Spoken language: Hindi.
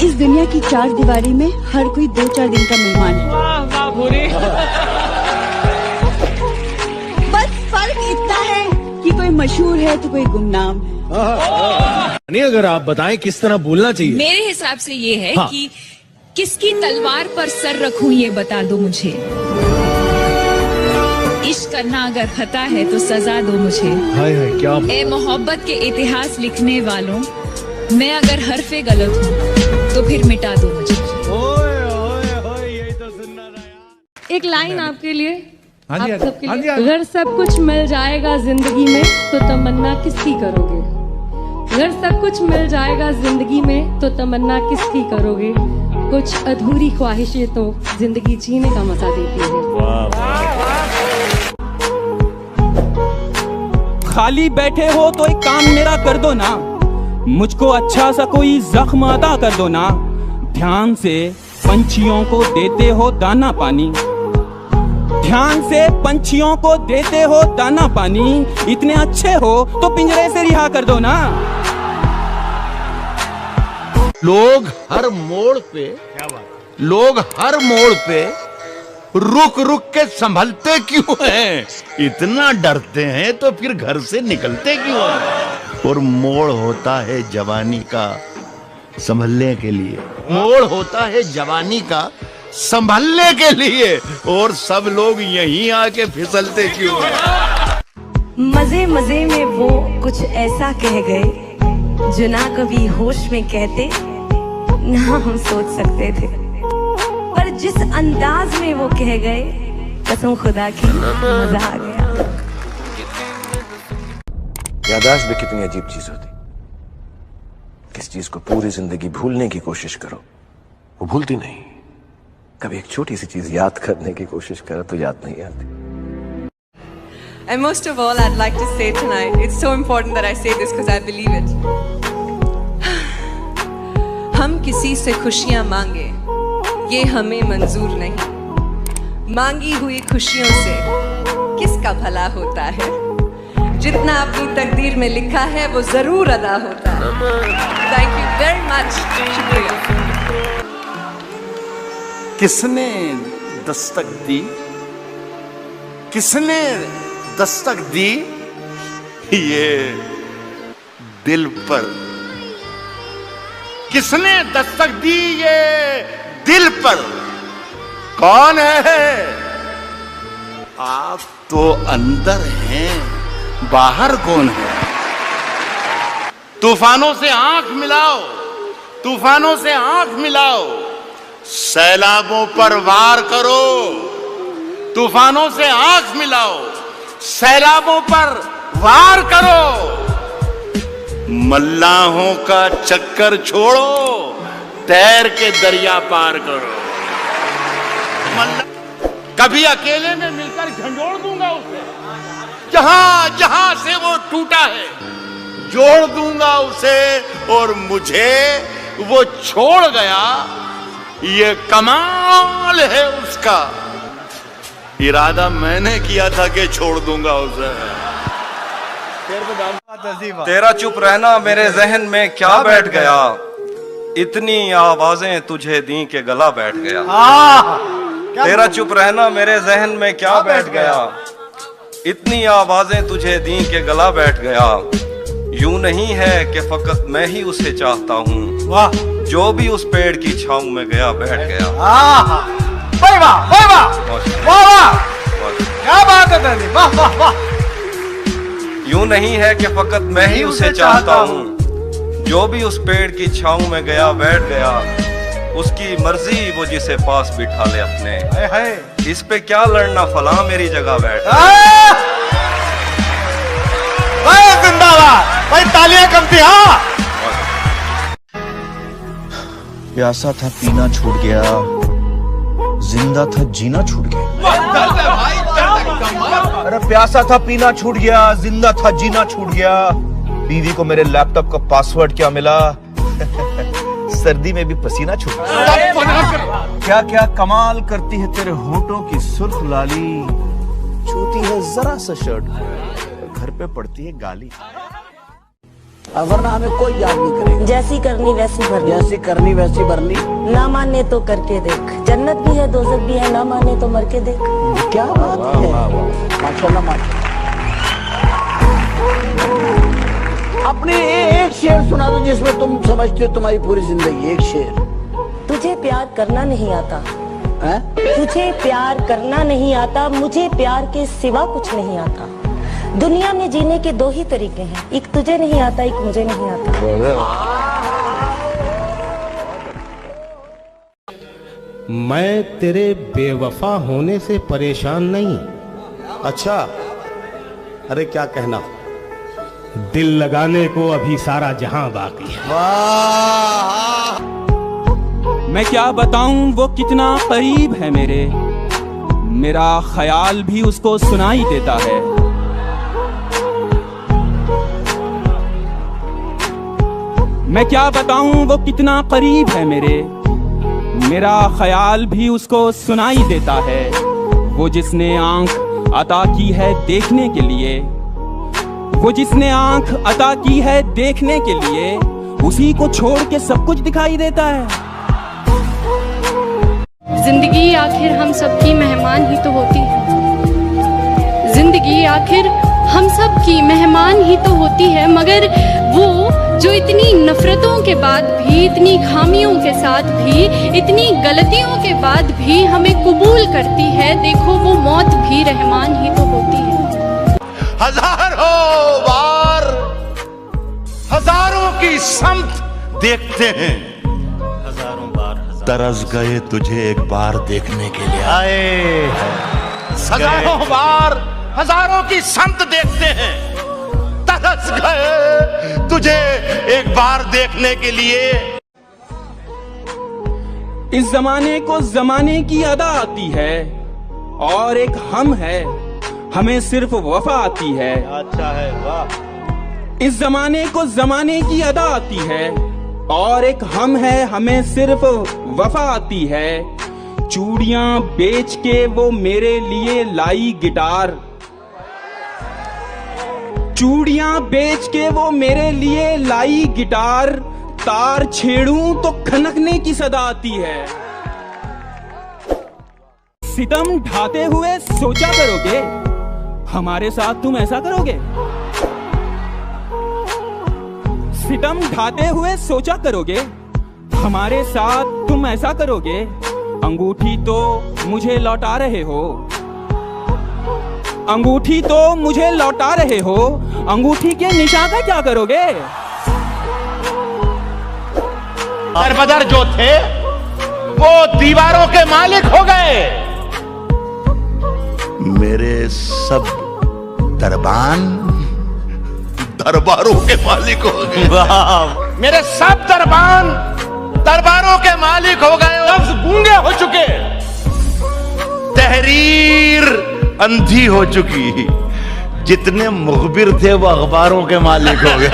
इस दुनिया की चार दीवारी में हर कोई 2-4 दिन का मेहमान है। बस फर्क इतना है कि कोई मशहूर है तो कोई गुमनाम है। नहीं, अगर आप बताएं किस तरह बोलना चाहिए। मेरे हिसाब से ये है कि किसकी तलवार पर सर रखूं ये बता दो मुझे। इश्क करना अगर खता है तो सजा दो मुझे। हाय हाय क्या। ए मोहब्बत के इतिहास लिखने वालों, मैं अगर हरफे गलत हूँ तो फिर मिटा दो मुझे। यही तो सुनना था यार। एक लाइन आपके लिए, आप सबके लिए। अगर सब कुछ मिल जाएगा जिंदगी में तो तमन्ना किसकी करोगे? अगर सब कुछ मिल जाएगा जिंदगी में तो तमन्ना किसकी करोगे? कुछ अधूरी ख्वाहिशें तो जिंदगी जीने का मजा देती है। खाली बैठे हो तो एक काम मेरा कर दो ना, मुझको अच्छा सा कोई जख्म अदा कर दो ना। ध्यान से पंछियों को देते हो दाना पानी, ध्यान से पंछियों को देते हो दाना पानी। इतने अच्छे हो तो पिंजरे से रिहा कर दो ना। लोग हर मोड़ पे रुक रुक के संभलते क्यों हैं? इतना डरते हैं तो फिर घर से निकलते क्यों हैं? और मोड़ होता है जवानी का संभलने के लिए, मोड़ होता है जवानी का संभलने के लिए, और सब लोग यहीं आके फिसलते क्यों हैं? मजे मजे में वो कुछ ऐसा कह गए जो ना कभी होश में कहते ना हम सोच सकते थे, पर जिस अंदाज में वो कह गए कसम खुदा की मजा आ गया। याददाश्त भी कितनी अजीब चीज होती। किस चीज को पूरी जिंदगी भूलने की कोशिश करो वो भूलती नहीं, कभी एक छोटी सी चीज याद करने की कोशिश करो तो याद नहीं आती। And most of all, I'd like to say tonight, it's so important that I say this because I believe it. हम किसी से खुशियां मांगे ये हमें मंजूर नहीं, मांगी हुई खुशियों से किसका भला होता है? जितना अपनी तकदीर में लिखा है वो जरूर अदा होता है। थैंक यू वेरी मच, शुक्रिया। किसने दस्तक दी, किसने दस्तक दी ये दिल पर, किसने दस्तक दी ये दिल पर? कौन है? आप तो अंदर हैं, बाहर कौन है? तूफानों से आंख मिलाओ, तूफानों से आंख मिलाओ, सैलाबों पर वार करो। तूफानों से आंख मिलाओ, सैलाबों पर वार करो। मल्लाहों का चक्कर छोड़ो, तैर के दरिया पार करो। कभी अकेले में मिलकर झंझोड़ दूंगा उसे, जहां जहां से वो टूटा है जोड़ दूंगा उसे, और मुझे वो छोड़ गया ये कमाल है उसका। इरादा मैंने किया था कि छोड़ दूंगा उसे। तेरा चुप रहना मेरे जहन में क्या बैठ गया, इतनी आवाजें तुझे दी के गला बैठ गया। तेरा चुप रहना मेरे जहन में क्या बैठ गया, इतनी आवाजें तुझे दी के गला बैठ गया। यूं नहीं है कि फकत मैं ही उसे चाहता हूँ, जो भी उस पेड़ की छांव में गया बैठ गया। वाह वाह वाह, क्या बात है, वाह वाह वाह। यूं नहीं है कि फकत मैं ही उसे चाहता हूँ, जो भी उस पेड़ की छांव में गया बैठ गया। उसकी मर्जी वो जिसे पास बिठा ले अपने, इस पे क्या लड़ना फला मेरी जगह बैठ। जिंदाबाद भाई, तालियां कम थी। हाँ, प्यासा था पीना छूट गया, जिंदा था जीना छूट गया। अरे प्यासा था पीना छूट गया, जिंदा था जीना छूट गया। बीवी को मेरे लैपटॉप का पासवर्ड क्या मिला, सर्दी में भी पसीना छूट गया। क्या क्या कमाल करती है तेरे होठों की सुर्ख लाली, छूती है जरा सा शर्ट, घर पे पड़ती है गाली। और वरना हमें कोई याद नहीं करेगा। जैसी करनी वैसी भरनी, जैसी करनी वैसी भरनी। ना माने तो करके देख, जन्नत भी है दोज़ख भी है, ना माने तो मर के देख। क्या बात है, माशाल्लाह माशाल्लाह। अपने एक शेर सुना दो जिसमें तुम समझते हो तुम्हारी पूरी जिंदगी। एक शेर। तुझे प्यार करना नहीं आता है? तुझे प्यार करना नहीं आता, मुझे प्यार के सिवा कुछ नहीं आता। दुनिया में जीने के दो ही तरीके हैं, एक तुझे नहीं आता, एक मुझे नहीं आता। मैं तेरे बेवफा होने से परेशान नहीं। अच्छा, अरे क्या कहना। दिल लगाने को अभी सारा जहां बाकी है। मैं क्या बताऊं वो कितना करीब है मेरे, मेरा ख्याल भी उसको सुनाई देता है। मैं क्या बताऊं वो कितना करीब है मेरे, मेरा ख्याल भी उसको सुनाई देता है। वो जिसने आंख अता की है देखने के लिए, वो जिसने आंख अता की है देखने के लिए, उसी को छोड़ के सब कुछ दिखाई देता है। जिंदगी आखिर हम सबकी मेहमान ही तो होती है। जिंदगी आखिर हम सब की मेहमान ही तो होती है, मगर वो जो इतनी नफरतों के बाद भी, इतनी खामियों के साथ भी, इतनी गलतियों के बाद भी हमें कबूल करती है, देखो वो मौत भी रहमान ही तो होती है। हजारों बार हजारों की समत देखते हैं, हजारों बार तरस गए तुझे एक बार देखने के लिए। आए हजारों बार हजारों की समत देखते हैं, तरस गए तुझे एक बार देखने के लिए। इस जमाने को जमाने की अदा आती है, और एक हम है हमें सिर्फ वफा आती है। अच्छा है, वाह। इस जमाने को जमाने की अदा आती है, और एक हम है हमें सिर्फ वफा आती है। चूड़ियां बेच के वो मेरे लिए लाई गिटार, चूड़ियां बेच के वो मेरे लिए लाई गिटार, तार छेड़ूं तो खनकने की सदा आती है। सितम ढाते हुए सोचा करोगे हमारे साथ तुम ऐसा करोगे। सितम ढाते हुए सोचा करोगे हमारे साथ तुम ऐसा करोगे। अंगूठी तो मुझे लौटा रहे हो, अंगूठी तो मुझे लौटा रहे हो, अंगूठी के निशान का क्या करोगे। दरबदर जो थे वो दीवारों के मालिक हो गए, मेरे सब दरबान दरबारों के मालिक हो गए। मेरे सब दरबान दरबारों के मालिक हो गए, लफ्ज गूंगे हो चुके, तहरीर अंधी हो चुकी, जितने मुखबिर थे वो अखबारों के मालिक हो गए।